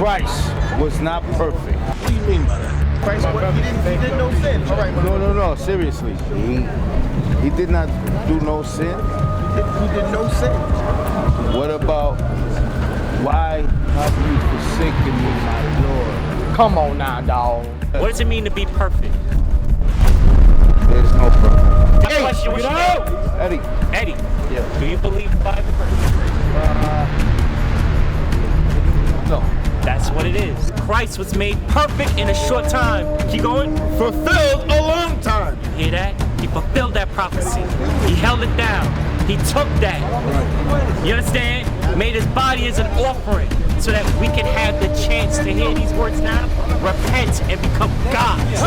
Christ was not perfect. What do you mean by that? Christ, he did no sin. All right, No, seriously. He did not do no sin. He did no sin. What about, why have you forsaken me, my Lord? Come on now, dog. What does it mean to be perfect? There's no perfect. My question was, Eddie. Eddie, Yeah. do you believe the Bible? No. That's what it is. Christ was made perfect in a short time. Keep going. Fulfilled a long time. You hear that? He fulfilled that prophecy. He held it down. He took that. You understand? Made his body as an offering so that we can have the chance to hear these words now, repent, and become gods.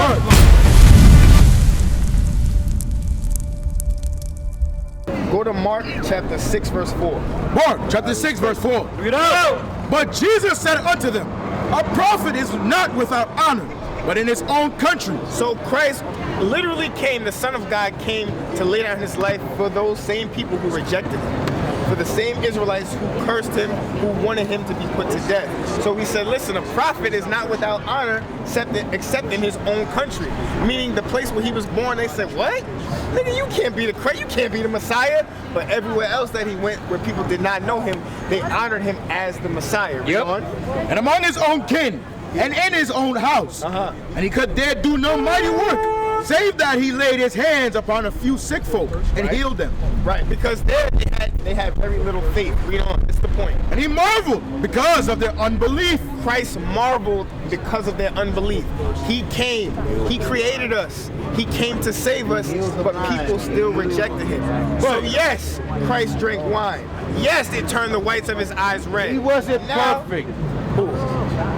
Go to Mark chapter 6, verse 4. Mark chapter 6, verse 4. But Jesus said unto them, a prophet is not without honor, but in his own country. So Christ literally came, the Son of God came to lay down his life for those same people who rejected him. For the same Israelites who cursed him, who wanted him to be put to death. So he said, listen, a prophet is not without honor except in his own country. Meaning the place where he was born, they said, what? Nigga, you can't be the Christ, you can't be the Messiah. But everywhere else that he went, where people did not know him, they honored him as the Messiah. Yep. And among his own kin, and in his own house. And he could there do no mighty work, save that he laid his hands upon a few sick folk and healed them. Right, because there they had very little faith. Read on, that's the point. And he marveled because of their unbelief. Christ marveled because of their unbelief. He came, he created us, he came to save us, but people still rejected him. So yes, Christ drank wine. Yes, it turned the whites of his eyes red. He wasn't perfect.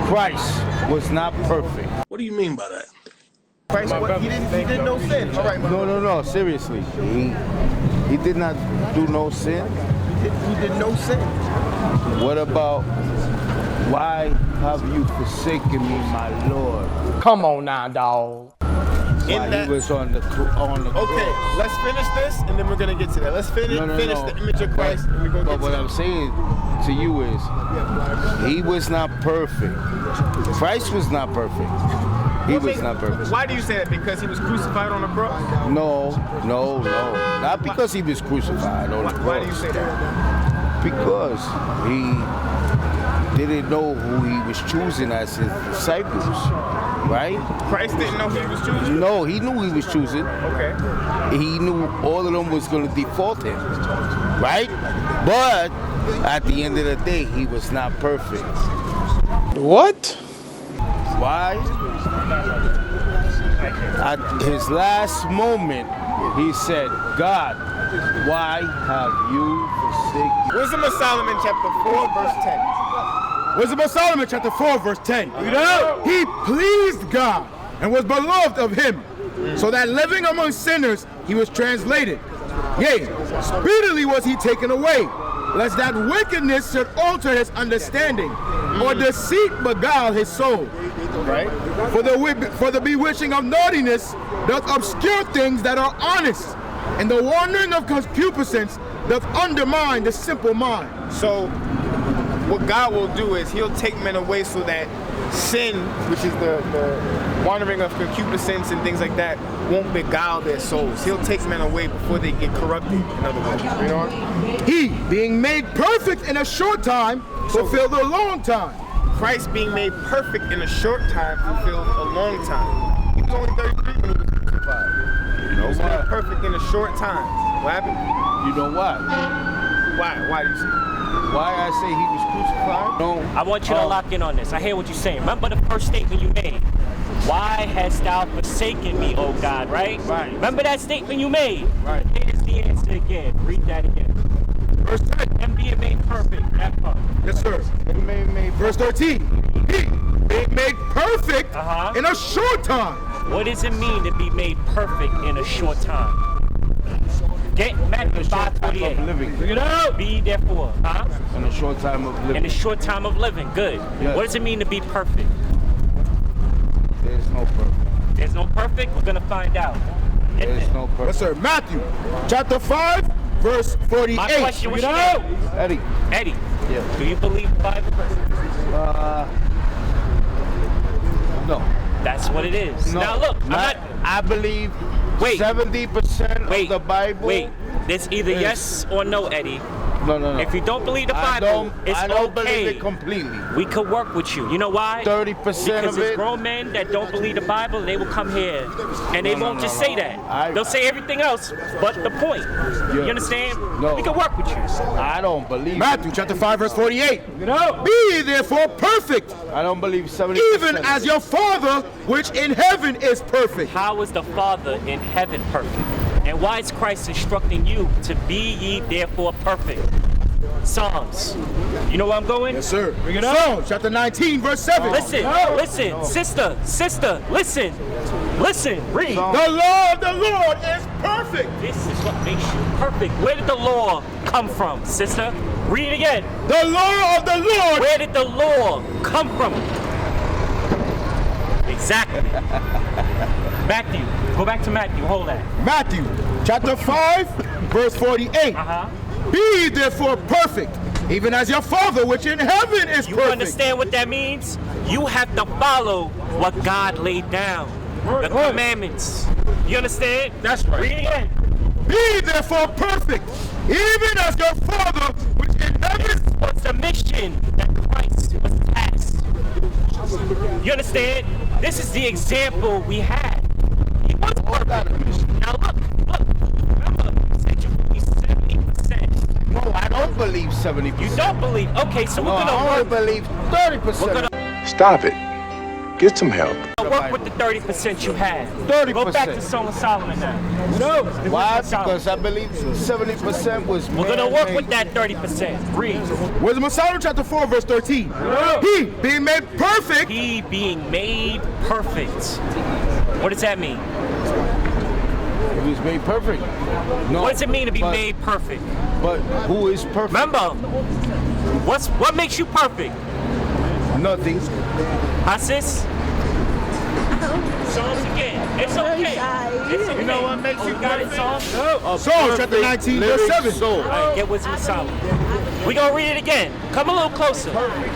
Christ was not perfect. What do you mean by that? Christ, he did no sin. All right, No, seriously. He did not do no sin. He did no sin. What about, why have you forsaken me, my Lord? Come on now, dog. While he was on the cross. Okay, let's finish this and then we're gonna get to that. Let's finish the image of Christ and we're gonna get to that. But what I'm saying to you is, he was not perfect. Christ was not perfect. He was not perfect. Why do you say that? Because he was crucified on the cross? No. Not because he was crucified on the cross. Why do you say that? Because he didn't know who he was choosing as his disciples, right? Christ didn't know who he was choosing? No, he knew he was choosing. Okay. He knew all of them was going to default him, right? But at the end of the day, he was not perfect. What? Why? At his last moment, he said, God, why have you forsaken? Wisdom of Solomon chapter 4 verse 10. Wisdom of Solomon chapter 4 verse 10. He pleased God and was beloved of him, so that living among sinners he was translated. Yea, speedily was he taken away, lest that wickedness should alter his understanding, or deceit beguile his soul. Right? For the bewitching of naughtiness doth obscure things that are honest, and the wandering of concupiscence doth undermine the simple mind. So what God will do is he'll take men away so that sin, which is the wandering of concupiscence and things like that, won't beguile their souls. He'll take men away before they get corrupted, in other words. You know? He, being made perfect in a short time, fulfilled a long time. Christ being made perfect in a short time fulfilled a long time. He was only 33 when he was crucified. He was made perfect in a short time. What happened? You know why? Why do you say that? Why I say he was crucified? No. I want you to lock in on this. I hear what you're saying. Remember the first statement you made. Why hast thou forsaken me, O God, right? Right. Remember that statement you made? Right. Here's the answer again. Read that again. Verse 10. And being made perfect, that part. Yes, sir. Verse 13. He, being made perfect in a short time. What does it mean to be made perfect in a short time? Get Matthew 5:28. Living. You know, be therefore, In a short time of living. in a short time of living. Good. Yes. What does it mean to be perfect? There's no perfect. There's no perfect. We're gonna find out. Get There's there. no perfect. Yes, sir. Matthew chapter 5, verse 48. My question was, Eddie. Eddie, Yeah. do you believe the Bible? what it is. No, Now look, I believe Wait. 70% wait, of the Bible. Wait, there's either is- yes or no, Eddie. No. If you don't believe the Bible, it's I don't okay. believe it completely. We could work with you. You know why? 30% Because of there's it. grown men that don't believe the Bible, they will come here and they won't just say that. They'll say everything else but the point. You understand? No. We can work with you. I don't believe Matthew it. chapter 5, verse 48. Be ye therefore perfect, I don't believe 70%. even as your Father which in heaven is perfect. How is the Father in heaven perfect? And why is Christ instructing you to be ye therefore perfect? Psalms. You know where I'm going? Yes, sir. Bring it up. Psalms chapter 19, verse 7. Listen, sister, listen, read. The law of the Lord is perfect. This is what makes you perfect. Where did the law come from, sister? Read it again. The law of the Lord. Where did the law come from? Exactly. Matthew. Go back to Matthew. Hold that. Matthew chapter 5, verse 48. Be ye therefore perfect, even as your Father which in heaven is You perfect. understand what that means? You have to follow what God laid down. The commandments. You understand? That's right. Read it again. Be ye therefore perfect, even as your Father which in heaven is perfect. What's the mission that Christ was tasked? You understand? This is the example we had. He was perfect. Now look. Remember, you said you believe 70%. No, I don't believe 70%. You don't believe. Okay, so No, we're I gonna only work. believe 30%. We're gonna Stop it. Get some help. work with the 30% you had. 30%. Go back to Song of Solomon now. No. The Why? Wisdom of Solomon. Because I believe 70% was We're gonna work man-made. with that 30%. Read. Wisdom of Solomon chapter 4, verse 13. He being made perfect. He being made perfect. What does that mean? He was made perfect. No, What does it mean to be but- made perfect? But who is perfect? Remember, what makes you perfect? Nothing. Huh, sis? Psalms again. It's okay. It's okay. You know what makes you got it, perfect? Psalms? Psalms chapter 19, verse 7. Soul. All right, get Wisdom of Solomon. We gonna read it again. Come a little closer.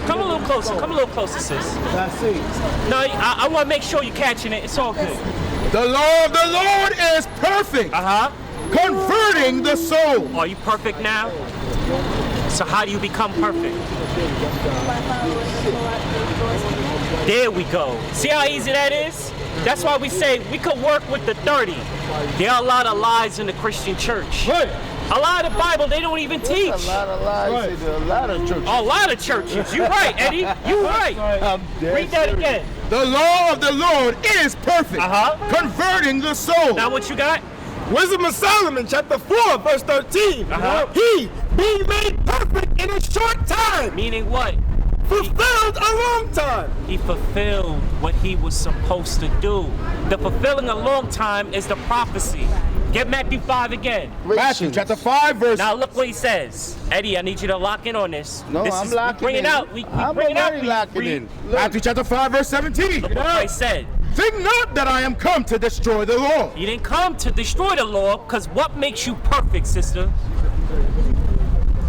Come a little closer. Come a little closer, sis. I see. No, I want to make sure you're catching it. It's all good. The law of the Lord is perfect, converting the soul. Are you perfect now? So how do you become perfect? There we go. See how easy that is? That's why we say we could work with the 30. There are a lot of lies in the Christian church. A lot of the Bible they don't even teach. A lot of lies in a lot of churches. A lot of churches. You're right, Eddie. You're right. I'm dead Read that serious. again. The law of the Lord is perfect, converting the soul. Now what you got? Wisdom of Solomon, chapter 4, verse 13. He, being made perfect in a short time, Meaning what? fulfilled a long time. He fulfilled what he was supposed to do. The fulfilling a long time is the prophecy. Get Matthew 5 again. Matthew chapter 5, verse. Now look what he says. Eddie, I need you to lock in on this. No, this I'm is, locking bring in. it out. We I'm bring it out. already locking in. Look, Matthew chapter 5, verse 17. Look what he said. Think not that I am come to destroy the law. You didn't come to destroy the law, because what makes you perfect, sister?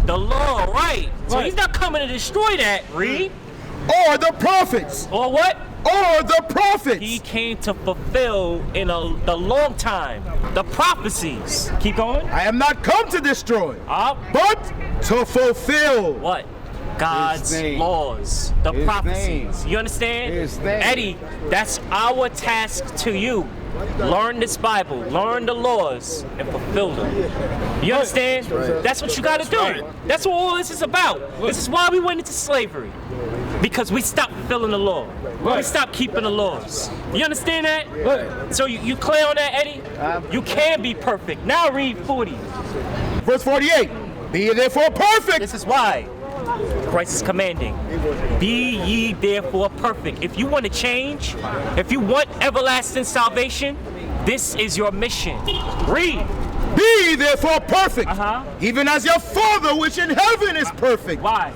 The law, right. So he's not coming to destroy that. Read. Or the prophets. Or what? Or the prophets. He came to fulfill in the long time the prophecies. Keep going. I am not come to destroy, but to fulfill. What? God's His name. laws, the His prophecies. name. You understand? His name. Eddie, that's our task to you. Learn this Bible, learn the laws, and fulfill them. You understand? That's what you got to do. That's what all this is about. This is why we went into slavery. Because we stopped fulfilling the law. We stopped keeping the laws. You understand that? So you clear on that, Eddie? You can be perfect. Now read 40. Verse 48. Be ye therefore perfect. This is why Christ is commanding. Be ye therefore perfect. If you want to change, if you want everlasting salvation, this is your mission. Read. Be ye therefore perfect, even as your Father which in heaven is perfect. Why?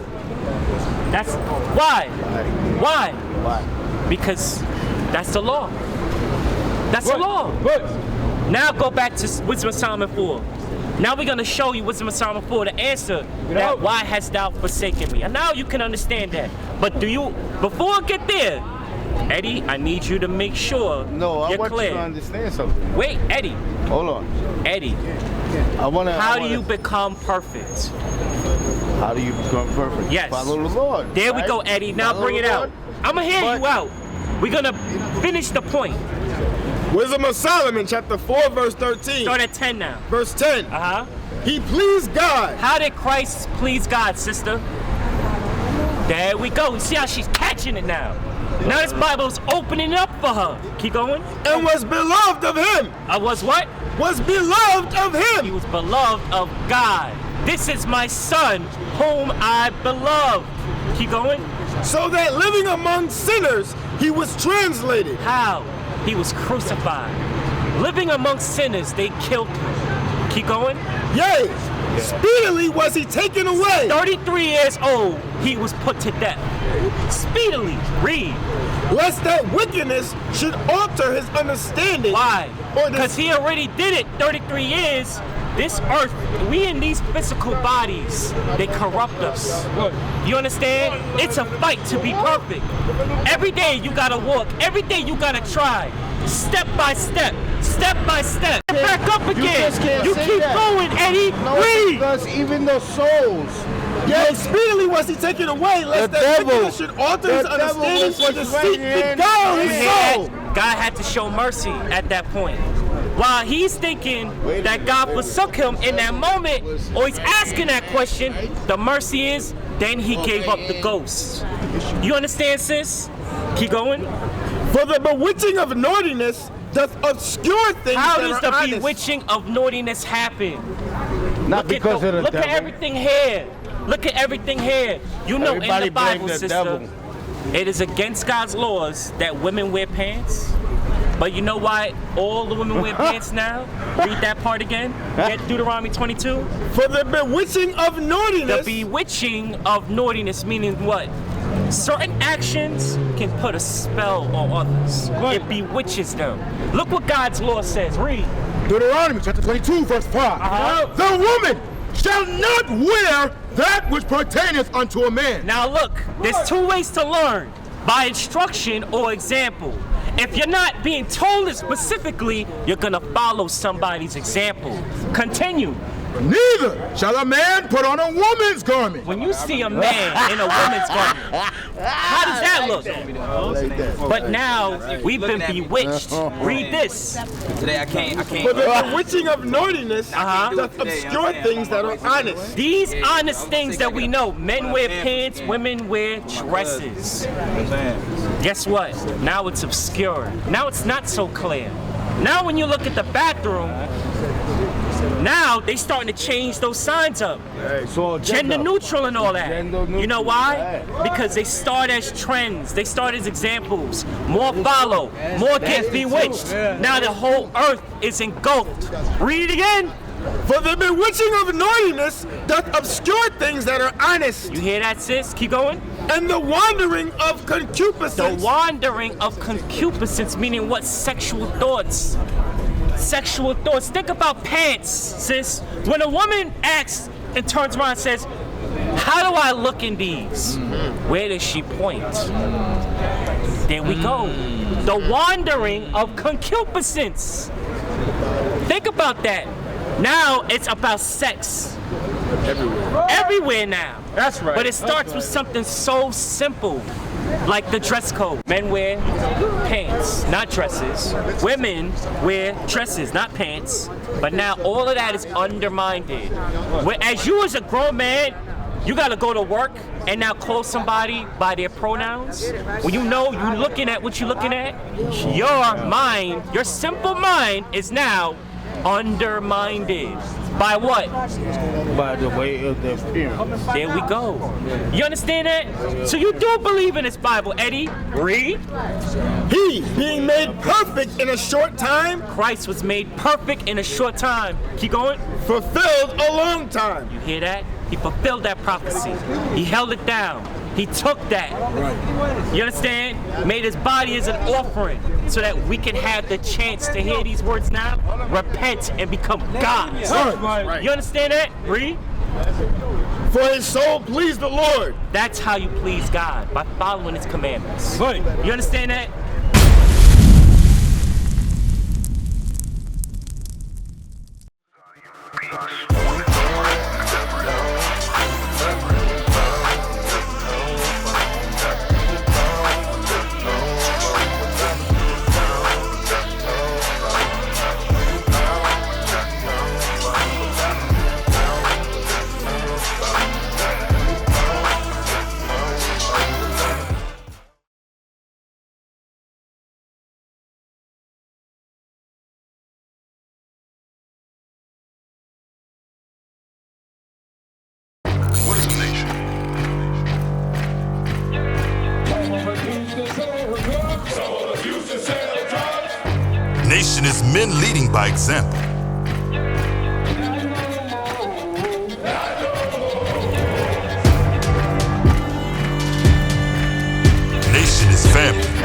That's why. Why? Why? Because that's the law. That's the law. Now go back to Wisdom of Solomon 4. Now we're going to show you Wisdom of Solomon 4 to answer that why hast thou forsaken me. And now you can understand that. But before I get there, Eddie, I need you to make sure No, I you're want clear. you to understand something. Wait, Eddie. Hold on. Eddie, How do you become perfect? How do you become perfect? Yes. Follow the Lord. There we right? go, Eddie. Now Follow bring it the out. Lord. I'm going to hear you out. We're going to finish the point. Wisdom of Solomon, chapter 4, verse 13. Start at 10 now. Verse 10. Uh-huh. He pleased God. How did Christ please God, sister? There we go. You see how she's catching it now. Now this Bible is opening up for her. Keep going. And was beloved of him. I was what? Was beloved of He him. was beloved of God. This is my son, whom I beloved. Keep going. So that living among sinners, he was translated. How? He was crucified. Living among sinners, they killed him. Keep going. Yea, speedily was he taken away. 33 years old, he was put to death. Speedily. Read. Lest that wickedness should alter his understanding. Why? Or Because he already did it 33 years. This earth, we in these physical bodies, they corrupt us. You understand? It's a fight to be perfect. Every day you gotta walk. Every day you gotta try. Step by step. Step by step. Get back up again. just can't You say keep that. going, Eddie. No, Read. because even the souls. Yea, speedily was he taken away, lest The that devil- wickedness should alter his the devil understanding, was for his deceit right hand beguile You his hear that? soul. God had to show mercy at that point. While he's thinking that God forsook him in that moment, or he's asking that question, the mercy is, then he gave up the ghost. You understand, sis? Keep going. For the bewitching of naughtiness doth obscure things How that does are the honest. bewitching of naughtiness happen? Not because of the Look devil. at everything here. Look at everything here. You know Everybody in the Bible, blame the sister, devil. it is against God's laws that women wear pants. But you know why all the women wear pants now? Read that part again. Get Deuteronomy 22. For the bewitching of The naughtiness bewitching of naughtiness, meaning what? Certain actions can put a spell on others. It bewitches them. Look what God's law says. Read. Deuteronomy chapter 22, verse 5. Uh-huh. The woman shall not wear that which pertaineth unto a man. Now look, there's two ways to learn. By instruction or example. If you're not being told it specifically, you're gonna follow somebody's example. Continue. Neither shall a man put on a woman's garment. When you see a man in a woman's garment, how does that look? But now we've been bewitched. Read this. Today I can't. For the bewitching of naughtiness Uh-huh. doth obscure things that are honest. These honest things that we know, men wear pants, women wear dresses. Guess what? Now it's obscure. Now it's not so clear. Now when you look at the bathroom, now they starting to change those signs up. So Gender neutral and all that. Gender neutral, You know why? right. Because they start as trends. They start as examples. More follow. More get bewitched. Now the whole earth is engulfed. Read it again. For the bewitching of naughtiness doth obscure things that are honest. You hear that, sis? Keep going. And the wandering of The concupiscence. wandering of concupiscence, meaning what? Sexual thoughts. Sexual thoughts. Think about pants, sis. When a woman asks and turns around and says, how do I look in these? Where does she point? There we go. The wandering of concupiscence. Think about that. Now it's about sex. Everywhere now. That's right. But it starts with something so simple, like the dress code. Men wear pants, not dresses. Women wear dresses, not pants. But now all of that is undermined. As you as a grown man, you gotta go to work and now call somebody by their pronouns. When you know you're looking at what you're looking at, your mind, your simple mind is now undermined. By what? by the way of the appearance. There we go. You understand that? So you do believe in this Bible, Eddie? Read. He, being made perfect in a short time, Christ was made perfect in a short time. Keep going. fulfilled a long time. You hear that? He fulfilled that prophecy. He held it down. He took that. You understand? Made his body as an offering so that we can have the chance to hear these words now. Repent and become gods. You understand that? Read. For his soul pleased the Lord. That's how you please God, by following his commandments. Right. You understand that? Nation is men leading by example. Nation is family.